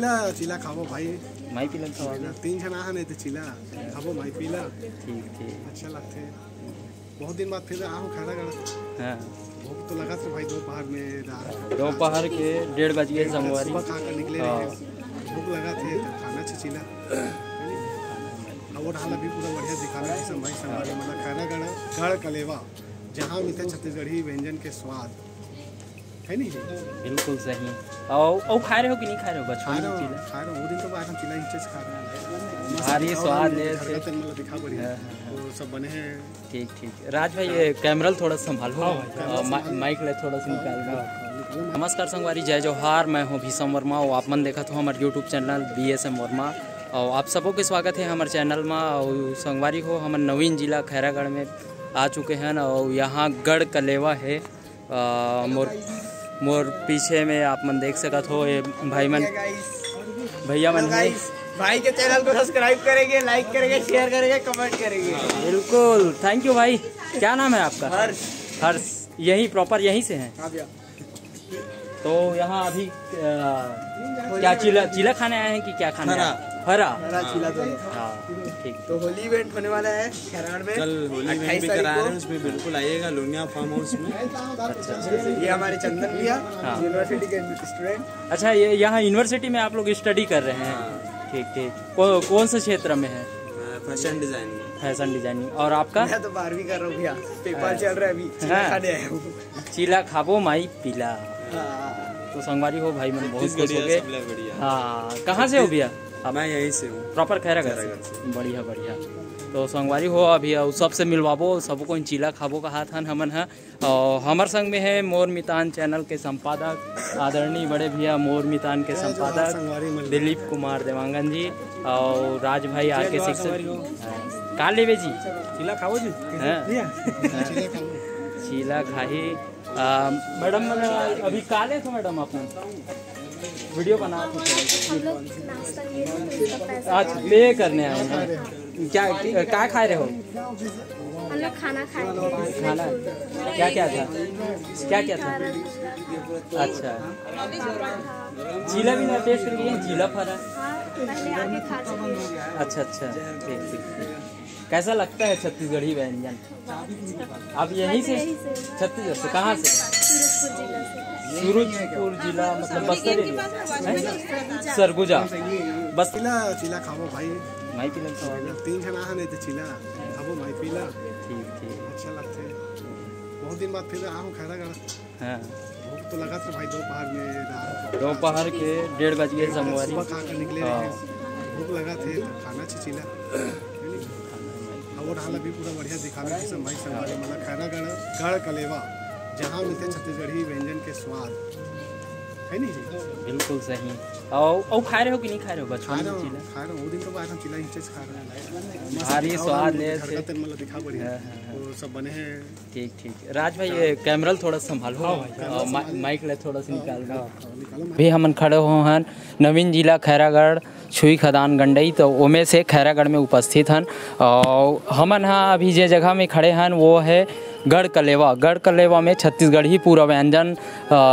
पीला चिला खाबो भाई माई पीला खाओ 3 जना है तो चिला खाबो माई पीला ठीक ठीक अच्छा लगते बहुत दिन बाद फिर आहू खाना गड़ा हाँ भूख तो लगा था भाई दोपहर में दोपहर के 1:30 बज गए संगवारी खा कर निकले भूख लगा थे तो खाना चिला वो ढाला भी पूरा बढ़िया दिखाना है भाई संगवारी मतलब खाना गढ़ कलेवा जहाँ मिलते छत्तीसगढ़ी व्यंजन के स्वाद है नहीं बिल्कुल सही। और खा रहे हो कि नहीं खा रहे हो बचपन में चिला? खा रहा हूँ वो दिन तो आज हम चिला ही खा रहे हैं भारी स्वाद ले दिखा बढ़िया वो सब बने हैं ठीक ठीक। राज भाई ये कैमरा थोड़ा संभालो माइक ले थोड़ा सा निकाल दो। नमस्कार संगवारी जय जोहार मैं हूँ भीषम वर्मा और आप मन देखा तो हमारे यूट्यूब चैनल BSM वर्मा और आप सबों के स्वागत है हमारे चैनल में। और संगवारी हो हमारे नवीन जिला खैरागढ़ में आ चुके हैं और यहाँ गढ़ कलेवा है। मोर पीछे में आप मन देख सकत हो ये भैया मन भाई के चैनल को सब्सक्राइब करेंगे, लाइक करेंगे, शेयर करेंगे, कमेंट करेंगे। बिल्कुल थैंक यू भाई। क्या नाम है आपका? हर्ष। यही प्रॉपर यहीं से हैं? तो यहाँ अभी क्या चिला खाने आए हैं कि क्या खाने आए हैं? हरा चिला तो हाँ ठीक। तो होली इवेंट होने वाला है खैरागढ़ में, कल होली इवेंट भी करा रहे हैं, उसमें बिल्कुल आइएगा लोनिया फार्म हाउस में। अच्छा ये हमारे चंदन भैया यूनिवर्सिटी के स्टूडेंट। अच्छा ये यहाँ यूनिवर्सिटी में आप लोग स्टडी कर रहे हैं? ठीक ठीक। कौन से क्षेत्र में है? Fashion designing. Fashion designing. और आपका? मैं तो 12वीं कर रहा हूँ भैया, पेपर चल रहा है अभी। चिला खाने आया हूँ। चिला खाबो माई पीला। तो संगवारी हो भाई मन बहुत खुश हो गए। हाँ कहाँ से हो भैया? मैं यहीं से हूँ प्रॉपर खैरागढ़ से। बढ़िया बढ़िया। तो संगवारी हो अभी सबसे मिलवाबो सबको चिला खाबो का हाथ हन हमन है। और हमार संग में है मोर मितान चैनल के संपादक आदरणीय बड़े भैया मोर मितान के संपादक दिलीप कुमार देवांगन जी और राज भाई आके शिक्षक। का लेवे जी? चिला खाओ जी चिला खाही। मैडम अभी काले थे मैडम अपना वीडियो बना आज पे करने आए हैं। क्या खा रहे हो? हम लोग खाना खाए। खाना क्या क्या था? क्या क्या था? अच्छा चिला भी ना टेस्ट करके चिला फरा। अच्छा अच्छा ठीक ठीक। कैसा लगता है छत्तीसगढ़ी व्यंजन? आप यहीं से छत्तीसगढ़ से? कहाँ से? सूरजपुर जिला मतलब बस्तर एरिया सरगुजा बस। चिला खाबो भाई माई पीला खाओ 3 जना है तो चिला खाबो माई पीला ठीक ठीक। अच्छा लगते बहुत दिन बाद फिर आहू खैरागढ़। हाँ भूख तो लगा था भाई दोपहर में दोपहर के 1:30 बज गए संगवारी खा कर निकले भूख लगा थे तो खाना चिला वो ढाला भी पूरा बढ़िया दिखाना है भाई संगवारी मतलब खैरागढ़ कलेवा जहाँ मिलते छत्तीसगढ़ी व्यंजन के स्वाद है नहीं बिल्कुल सही। और खा रहे हो कि नहीं खा रहे हो बचपन में चिला? खा रहा हूँ वो दिन तो आज हम चिला ही खा रहे हैं भारी स्वाद ले मतलब दिखा बढ़िया वो सब बने हैं ठीक ठीक। राज भाई ये कैमरा थोड़ा संभालो माइक ले थोड़ा सा निकाल दो। भी हम खड़े हो हैं नवीन जिला खैरागढ़ छुई खदान गंडई तो ओमे से खैरागढ़ में उपस्थित हैं और हमन हाँ अभी जे जगह में खड़े हैं वो है गढ़ कलेवा। गढ़ कलेवा में छत्तीसगढ़ी पूरा व्यंजन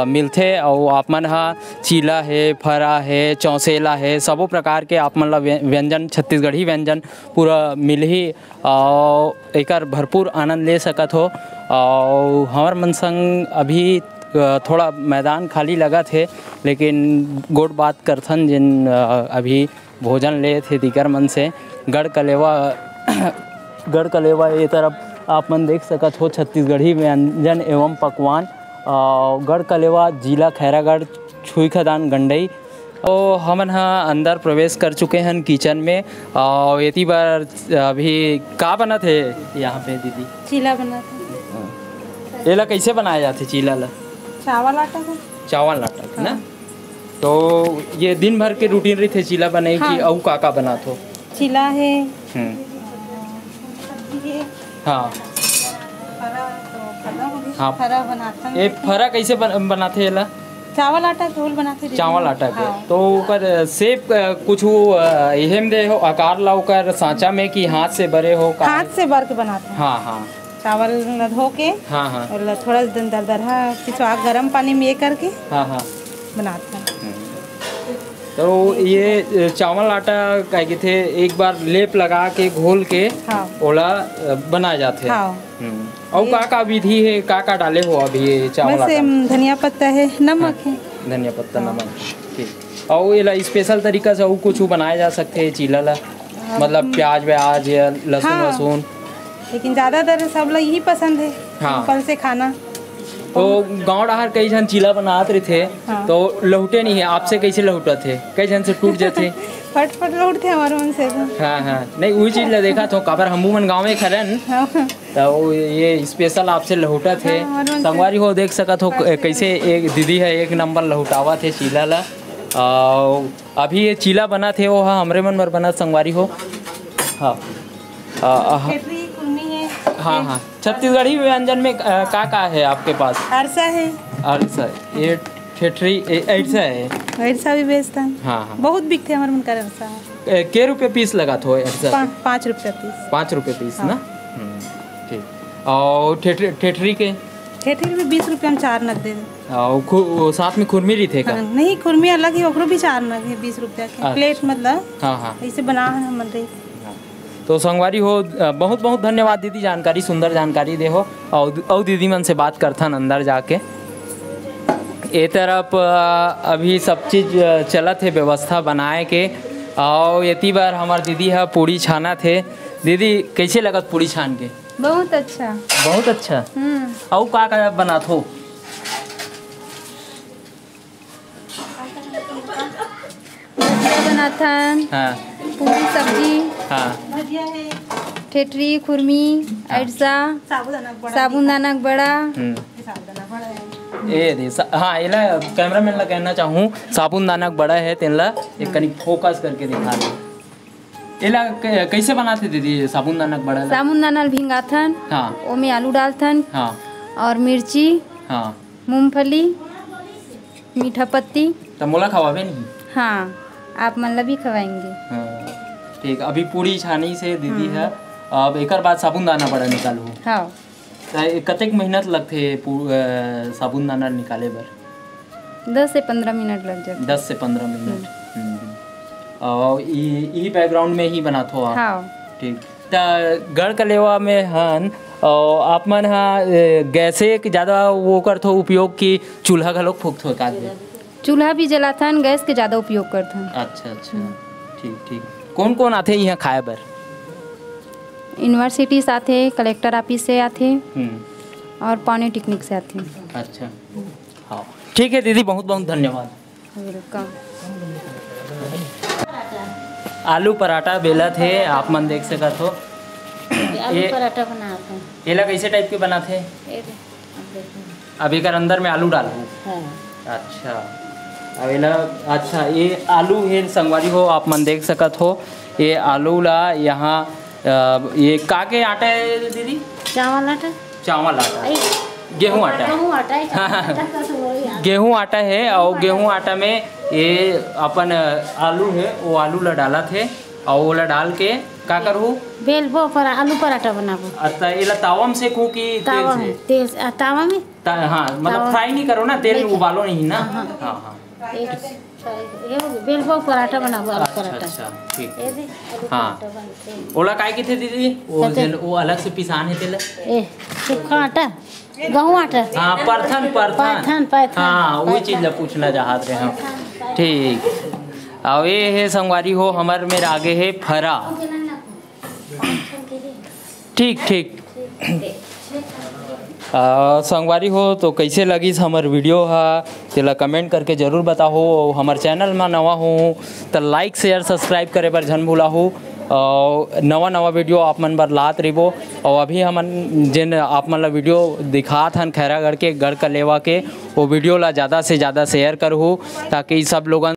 मिलते और आप मन हाँ चिला है फरा है चौसेला है सबो प्रकार के आप मन ला व्यंजन छत्तीसगढ़ी व्यंजन पूरा मिलही और एक भरपूर आनंद ले सकत हो। और हमार मन संग अभी थोड़ा मैदान खाली लगा थे लेकिन गोट बात करथन जिन अभी भोजन ले थे दिगर मन से गढ़ कलेवा ये तरफ आप मन देख सकत हो छत्तीसगढ़ी व्यंजन एवं पकवान गढ़ कलेवा जिला खैरागढ़ छुई खदान गंडई। तो हमन हाँ अंदर प्रवेश कर चुके हैं किचन में और इतनी बार अभी का बना थे यहाँ पे दीदी? चिला बना था। ये ला कैसे बनाया जाते चिला ला? चावल आटा का। चावल आटा का ना? तो ये दिन भर के रूटीन रही थे चिला बने की और का बना थो? चिला है हाँ हाँ फरा बनाते हैं। फरा कैसे बनाते हैं? चावल आटा घोल बनाते। चावल आटा के हाँ। तो ओकर शेप कुछ एहम दे हो आकार ला ओकर सांचा में कि हाथ से बरे हो? हाथ से भर के बनाते हैं। हाँ हाँ चावल धो के हाँ हाँ और थोड़ा दरदरा पिछवा गर्म पानी में ये करके हाँ हाँ बनाते हैं। तो ये चावल आटा क्या कहते थे एक बार लेप लगा के घोल के हाँ ओला बनाए जाते हाँ और का विधि है का डाले हो अभी ये चावल वैसे आटा धनिया पत्ता है नमक है धनिया पत्ता नमक ठीक और ये स्पेशल तरीका से और कुछ बनाया जा सकते हैं चीला ला मतलब प्याज व्याज या लहसुन हाँ। वसून लेकिन ज़्यादातर सब लोग यही पसंद है हाँ। सिंपल से खाना। तो गांव डहार कई जन चीला बनाते रहे थे हाँ। तो लौटे नहीं है आपसे कैसे लौटा थे कई जन से टूट जाते फटफट लौटते हमारे मन से तो। हाँ हाँ नहीं वही चीज ला देखा तो काबर हमू मन गाँव में खरन हाँ। तो ये स्पेशल आपसे लहुटा थे हाँ, और संगवारी हो देख सकत हो कैसे एक दीदी है एक नंबर लहुटावा थे चीला ला अभी ये चीला बना थे वो हाँ हमरे मन पर बना संगवारी हो हाँ खेतरी कुर्मी है हाँ हाँ छत्तीसगढ़ी व्यंजन में का है आपके पास अरसा है अरसा ये ठेठरी ऐसा है अरसा भी बेचता है हाँ हाँ बहुत बिकते हमारे मन का अरसा के रुपये पीस लगा थो ऐसा 5 रुपया पीस 5 रुपये पीस ना ठीक और ठेठरी के ठेठरी भी 20 रुपया में 4 नग दे दे। और साथ में खुरमी रही थे का हाँ, नहीं खुरमी अलग ही ओकरो भी 4 नग है 20 रुपया के प्लेट मतलब हाँ हाँ ऐसे बना है हम रही। तो संगवारी हो बहुत बहुत धन्यवाद दीदी जानकारी सुंदर जानकारी दे हो और दीदी मन से बात करथन अंदर जाके ए तरफ अभी सब चीज़ चलत है व्यवस्था बनाए के और यति बार हमार दीदी है पूड़ी छाना थे दीदी कैसे लगत पूड़ी छान के बहुत अच्छा बहुत अच्छा और का बना थो बनाथन हाँ पूरी सब्जी हाँ भजिया है ठेठरी खुरमी अरसा साबुनदाना बड़ा ए दे हाँ इला कैमरा मैन ला कहना चाहूँ साबुनदाना बड़ा है तेनला एक कनी फोकस करके दिखा दे इला कैसे बनाते दीदी साबुनदाना बड़ा ला? साबुनदाना भिंगाथन हाँ ओमे आलू डालथन हाँ और मिर्ची हाँ मूंगफली मीठा पत्ती तो मोला खवाबे नहीं हाँ आप मन ला भी खवाएंगे हाँ ठीक अभी पूरी छानी से दीदी है अब एक बाद साबुनदाना बड़ा निकालू हाँ कतेक मेहनत लगते साबुनदाना निकाले बर 10 से 15 मिनट लग जाते 10 से 15 मिनट और यही बैकग्राउंड में ही बना थो आप हाँ ठीक त गढ़ कलेवा में हन और आप मन हाँ गैसे ज़्यादा वो कर थो उपयोग की चूल्हा घलोक फूक थो का चूल्हा भी जलाथन गैस के ज़्यादा उपयोग करथन अच्छा अच्छा ठीक ठीक कौन कौन आते यहाँ खाए बर यूनिवर्सिटी से आते कलेक्टर ऑफिस से आते और पॉलिटेक्निक से आते अच्छा हाँ ठीक है दीदी बहुत बहुत धन्यवाद वेलकम आलू पराठा बेला थे आप मन देख सका हो आलू पराठा बनाते हैं एला कैसे टाइप के बना थे अभी कर अंदर में आलू डालू हाँ। अच्छा अब एला अच्छा ये आलू है संगवारी हो आप मन देख सकत हो ये आलू ला यहाँ ये का के आटा है दीदी चावल आटा चावल आटा गेहूँ आटा गेहूँ आटा है गेहूँ आटा है और गेहूँ आटा में ये अपन आलू है वो आलू ला डाला थे और वो ला डाल के का करूँ बेलबो पर आलू पराठा बनाबो अच्छा ये तावा में सेकूं कि तावा में तेल तावा में हाँ मतलब फ्राई नहीं करो ना तेल उबालो नहीं ना हाँ हाँ ये बेलबो पराठा बनाबो आलू अच्छा पराठा अच्छा ठीक ये दे आलू हाँ। पराठा बनते हैं। ओला काय की थे दीदी वो अलग से पिसान है तेल ए सूखा आटा गेहूँ आटा हाँ परथन परथन हाँ वही चीज ला पूछना चाहते रहे हम ठीक और ये है संगवारी हो हमार मेरे आगे है फरा ठीक ठीक संगवारी हो तो कैसे लगी हमार वीडियो है तेला कमेंट करके ज़रूर बताओ हमार चैनल में नवा हो तो लाइक शेयर सब्सक्राइब करे पर झन भूला हो और नवा नवा वीडियो आप मन बर लात रहिबो और अभी हमन जिन आप मन ला वीडियो दिखात हन खैरागढ़ के गढ़ कलेवा के वो वीडियो ला ज़्यादा से ज़्यादा शेयर करहूँ ताकि सब लोगन